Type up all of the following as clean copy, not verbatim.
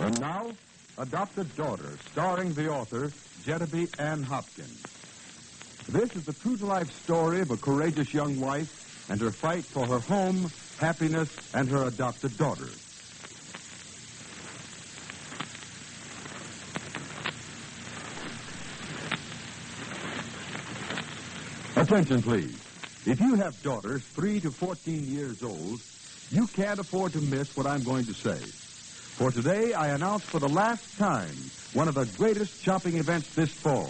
And now, Adopted Daughter, starring the author, Genevieve Ann Hopkins. This is the true-to-life story of a courageous young wife and her fight for her home, happiness, and her adopted daughter. Attention, please. If you have daughters 3 to 14 years old, you can't afford to miss what I'm going to say. For today, I announce for the last time one of the greatest shopping events this fall,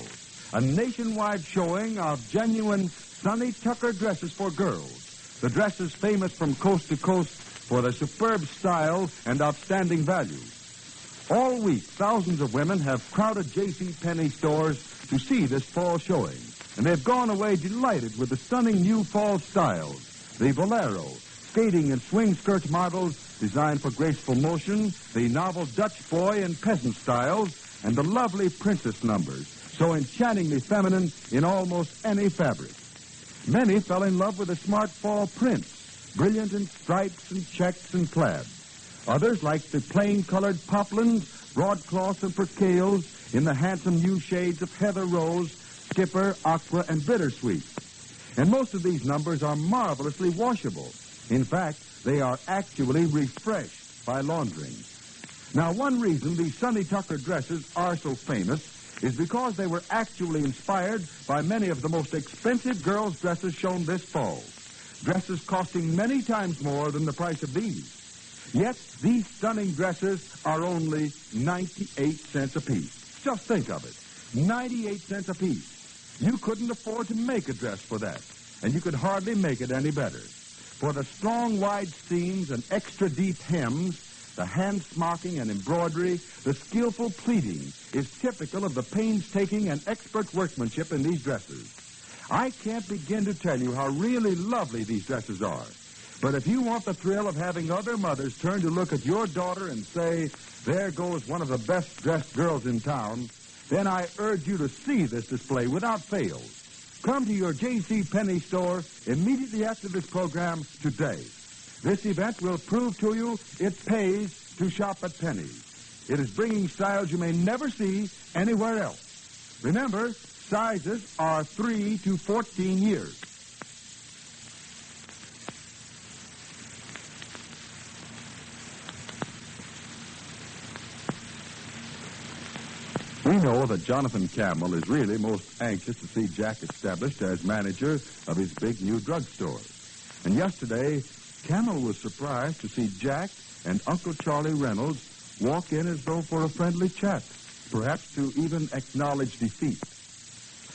a nationwide showing of genuine Sonny Tucker dresses for girls, the dresses famous from coast to coast for their superb style and outstanding value. All week, thousands of women have crowded J.C. Penney stores to see this fall showing, and they've gone away delighted with the stunning new fall styles, the bolero, skating and swing skirt models designed for graceful motion, the novel Dutch boy and peasant styles, and the lovely princess numbers, so enchantingly feminine in almost any fabric. Many fell in love with the smart fall prints, brilliant in stripes and checks and plaids. Others liked the plain-colored poplins, broadcloths, and percales in the handsome new shades of heather rose, skipper, aqua, and bittersweet. And most of these numbers are marvelously washable. In fact, they are actually refreshed by laundering. Now, one reason these Sonny Tucker dresses are so famous is because they were actually inspired by many of the most expensive girls' dresses shown this fall. Dresses costing many times more than the price of these. Yet, these stunning dresses are only 98 cents apiece. Just think of it. 98 cents apiece. You couldn't afford to make a dress for that, and you could hardly make it any better. For the strong, wide seams and extra deep hems, the hand smocking and embroidery, the skillful pleating is typical of the painstaking and expert workmanship in these dresses. I can't begin to tell you how really lovely these dresses are. But if you want the thrill of having other mothers turn to look at your daughter and say, there goes one of the best-dressed girls in town, then I urge you to see this display without fail. Come to your J.C. Penney store immediately after this program today. This event will prove to you it pays to shop at Penney's. It is bringing styles you may never see anywhere else. Remember, sizes are 3 to 14 years. We know that Jonathan Campbell is really most anxious to see Jack established as manager of his big new drugstore. And yesterday, Campbell was surprised to see Jack and Uncle Charlie Reynolds walk in as though for a friendly chat, perhaps to even acknowledge defeat.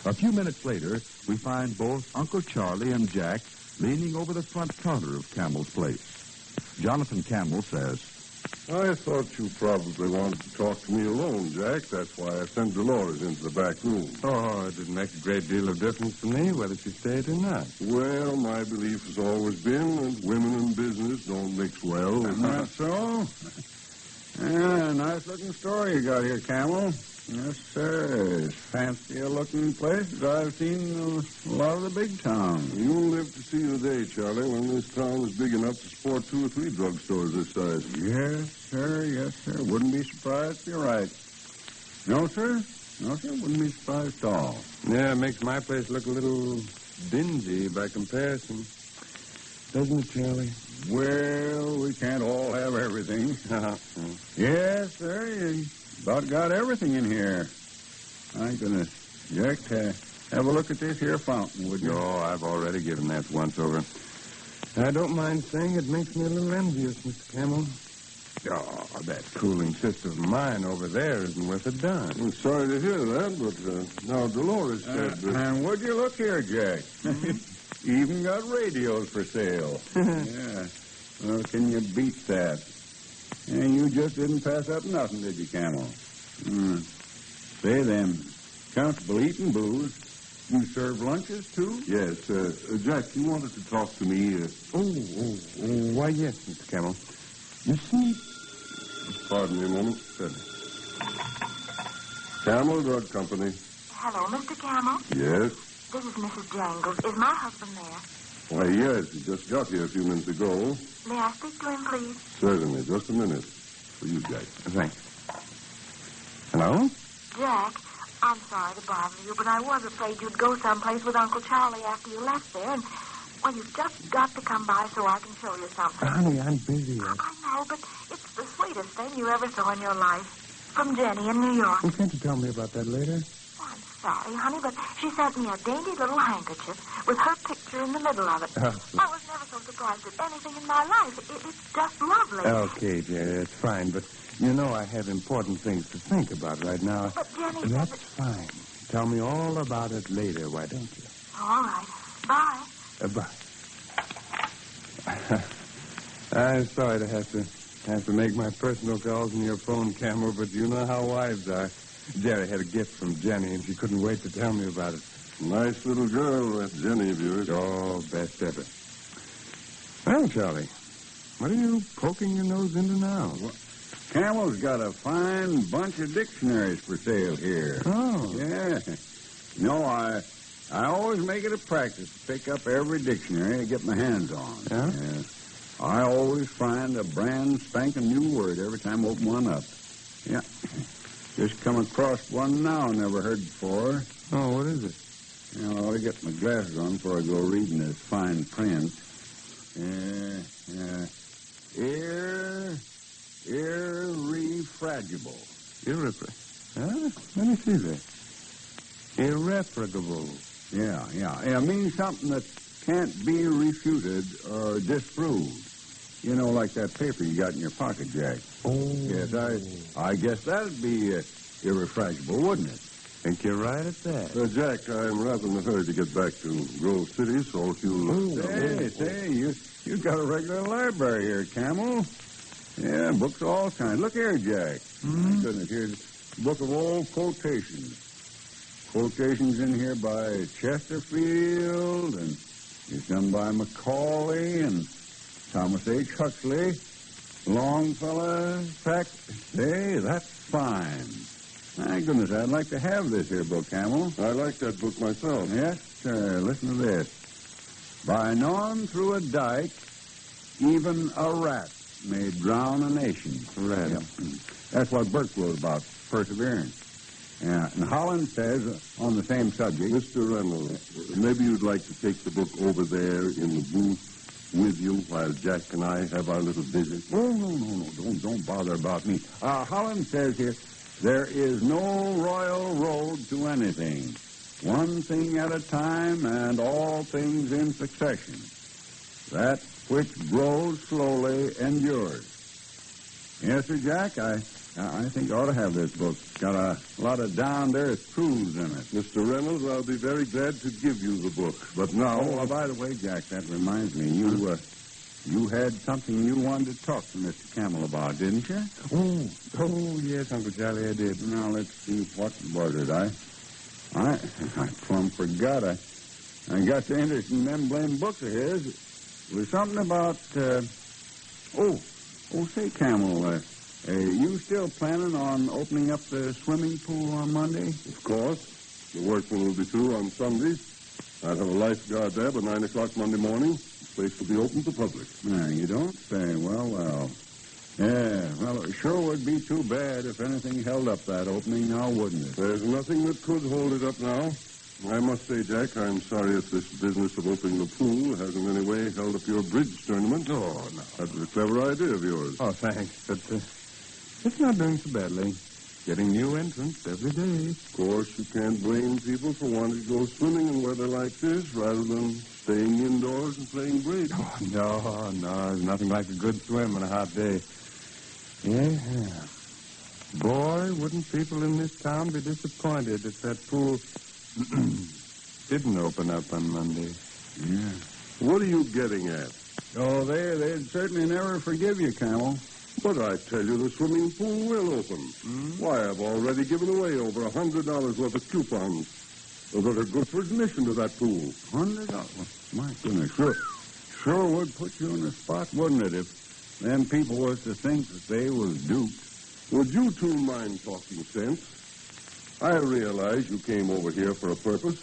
A few minutes later, we find both Uncle Charlie and Jack leaning over the front counter of Campbell's place. Jonathan Campbell says, I thought you probably wanted to talk to me alone, Jack. That's why I sent Dolores into the back room. Oh, it didn't make a great deal of difference to me whether she stayed or not. Well, my belief has always been that women and business don't mix well. Isn't that so? Yeah, nice-looking store you got here, Camel. Yes, sir. It's fancier-looking place as I've seen in a lot of the big towns. You'll live to see the day, Charlie, when this town is big enough to support 2 or 3 drugstores this size. Yes, sir. Yes, sir. Wouldn't be surprised if you're right. No, sir. No, sir. Wouldn't be surprised at all. Yeah, it makes my place look a little dingy by comparison. Doesn't it, Charlie? Well, we can't all have everything. Yes, sir. You about got everything in here. My goodness. Jack, have a look at this here fountain, would you? Oh, I've already given that once over. I don't mind saying it makes me a little envious, Mr. Campbell. Oh, that cooling system of mine over there isn't worth a dime. I'm sorry to hear that, but now Dolores said that... And would you look here, Jack? Even got radios for sale. Yeah. Well, can you beat that? And you just didn't pass up nothing, did you, Camel? Say them. Comfortable eating booze. You serve lunches, too? Yes, Jack, you wanted to talk to me. Why, yes, Mr. Campbell. You see... Pardon me a moment. Camel Drug Company. Hello, Mr. Campbell. Yes? This is Mrs. Jangles. Is my husband there? Why, yes, he just got here a few minutes ago. May I speak to him, please? Certainly. Just a minute. For you, Jack. Thanks. Hello? Jack, I'm sorry to bother you, but I was afraid you'd go someplace with Uncle Charlie after you left there. And, well, you've just got to come by so I can show you something. Honey, I'm busy. I know, but it's the sweetest thing you ever saw in your life. From Jenny in New York. Well, can't you tell me about that later? I'm sorry, honey, but she sent me a dainty little handkerchief with her picture in the middle of it. Oh. I was never so surprised at anything in my life. It's just lovely. Okay, Jerry, it's fine, but you know I have important things to think about right now. But Jenny That's said fine. Tell me all about it later, why don't you? All right. Bye. Bye. I'm sorry to have to make my personal calls on your phone, Camel, but you know how wives are. Jerry had a gift from Jenny, and she couldn't wait to tell me about it. Nice little girl, that Jenny of yours. Oh, best ever. Well, Charlie, what are you poking your nose into now? Camel's got a fine bunch of dictionaries for sale here. Oh. Yeah. No, I always make it a practice to pick up every dictionary I get my hands on. Yeah? I always find a brand spanking new word every time I open one up. Yeah. Just come across one now never heard before. Oh, what is it? You know, I ought to get my glasses on before I go reading this fine print. Irrefragable. Huh? Let me see that. Irrefragable. Yeah. It means something that can't be refuted or disproved. You know, like that paper you got in your pocket, Jack. Oh. Yes, I guess that'd be irrefragable, wouldn't it? Think you're right at that. Jack, I'm rather in a hurry to get back to Grove City, so if you'll... Say, you got a regular library here, Camel. Yeah, books of all kinds. Look here, Jack. My goodness, here's a book of old quotations. Quotations in here by Chesterfield, and it's done by Macaulay and Thomas H. Huxley, Longfellow, Say, that's fine. My goodness, I'd like to have this here book, Camel. I like that book myself. Yes, sir. Listen to this. By gnawing through a dike, even a rat may drown a nation. Rat. Yep. That's what Burke wrote about perseverance. Yeah, and Holland says on the same subject... Mr. Reynolds, maybe you'd like to take the book over there in the booth with you while Jack and I have our little visit. Oh, no. Don't bother about me. Holland says here, there is no royal road to anything. One thing at a time and all things in succession. That which grows slowly endures. Yes, sir, Jack, I think I ought to have this book. Got a lot of down-to-earth truths in it. Mr. Reynolds, I'll be very glad to give you the book. But now... Oh, by the way, Jack, that reminds me. You had something you wanted to talk to Mr. Camel about, didn't you? Oh, yes, Uncle Charlie, I did. Now, let's see, what was it? I plumb forgot. I got so interested in them blame books of his. It was something about, say, Camel, you still planning on opening up the swimming pool on Monday? Of course. The workmen will be through on Sunday. I'll have a lifeguard there by 9 o'clock Monday morning. The place will be open to the public. No, you don't say. Well. Yeah, well, it sure would be too bad if anything held up that opening now, wouldn't it? There's nothing that could hold it up now. I must say, Jack, I'm sorry if this business of opening the pool has in any way held up your bridge tournament. Oh, no. That was a clever idea of yours. Oh, thanks. But it's not doing so badly. Getting new entrants every day. Of course, you can't blame people for wanting to go swimming in weather like this rather than staying indoors and playing bridge. Oh, no. There's nothing like a good swim on a hot day. Yeah. Boy, wouldn't people in this town be disappointed if that pool didn't open up on Monday. Yeah. What are you getting at? Oh, they'd certainly never forgive you, Camel. But I tell you, the swimming pool will open. Why, I've already given away over $100 worth of coupons that are good for admission to that pool. $100? My goodness, sure would put you in the spot, wouldn't it, if them people was to think that they was duped. Would you two mind talking sense? I realize you came over here for a purpose,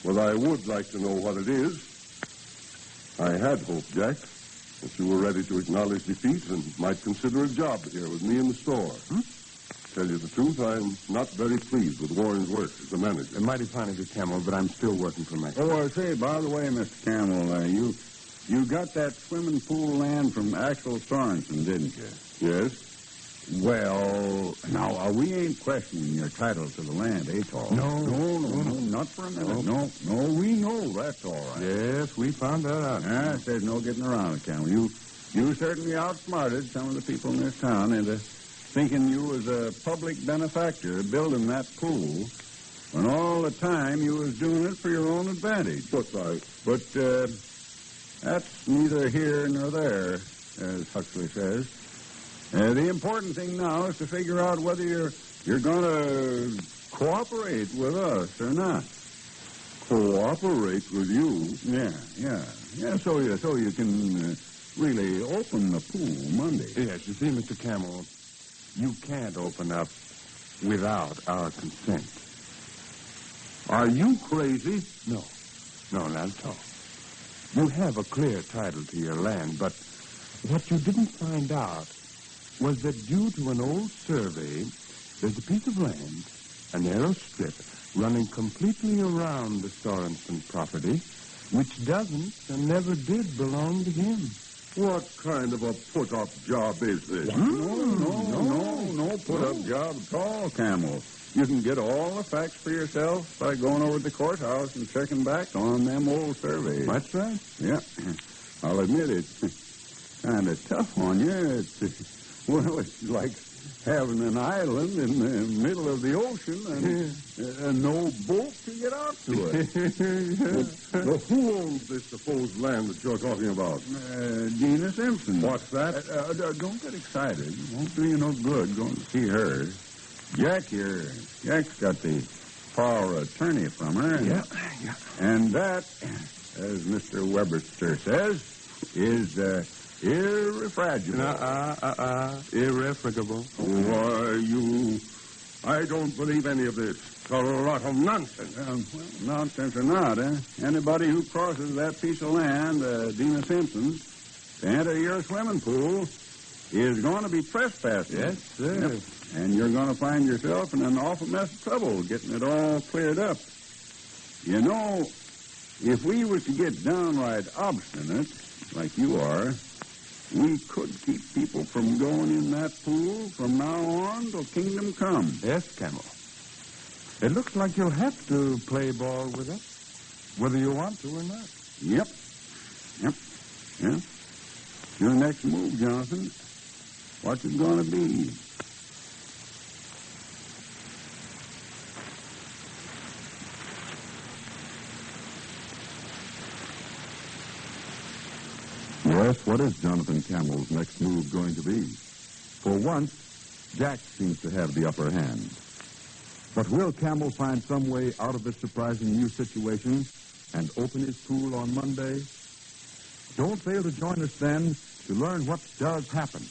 but I would like to know what it is. I had hoped, Jack, that you were ready to acknowledge defeat and might consider a job here with me in the store. Tell you the truth, I'm not very pleased with Warren's work as a manager. Mighty fine of you, Camel, but I'm still working for myself. Oh, say, by the way, Mr. Camel, you got that swimming pool land from Axel Sorensen, didn't you? Yes? Well, now, we ain't questioning your title to the land, Tall? No, not for a minute. No, we know that's all right. Yes, we found that out. There's no getting around it, Camel. You certainly outsmarted some of the people in this town into thinking you was a public benefactor building that pool when all the time you was doing it for your own advantage. But that's neither here nor there, as Huxley says. The important thing now is to figure out whether you're going to cooperate with us or not. Cooperate with you? Yeah. So you can really open the pool Monday. Yes, you see, Mr. Camel, you can't open up without our consent. Are you crazy? No, not at all. You have a clear title to your land, but what you didn't find out was that due to an old survey, there's a piece of land, a narrow strip, running completely around the Sorensen property, which doesn't and never did belong to him. What kind of a put-up job is this? No put-up job at all, Camel. You can get all the facts for yourself by going over to the courthouse and checking back on them old surveys. That's right. Yeah. I'll admit it's kind of tough on you. It's like having an island in the middle of the ocean and no boat to get out to it. Well, who owns this supposed land that you're talking about? Dina Simpson. What's that? Don't get excited. It won't do you no good going to see her. Jack's got the power of attorney from her. Yeah. And that, as Mr. Webster says, is irrefragable. Irrefragable. Why, I don't believe any of this. It's a lot of nonsense. Nonsense or not, anybody who crosses that piece of land, Dina Simpson's, to enter your swimming pool is going to be trespassing. Yes, sir. Yep. And you're going to find yourself in an awful mess of trouble getting it all cleared up. You know, if we were to get downright obstinate, like you are, we could keep people from going in that pool from now on till kingdom come. Yes, Camel. It looks like you'll have to play ball with us, whether you want to or not. Yep. Your next move, Jonathan. What's it going to be? Yes, what is Jonathan Camel's next move going to be? For once, Jack seems to have the upper hand. But will Camel find some way out of this surprising new situation and open his pool on Monday? Don't fail to join us then to learn what does happen.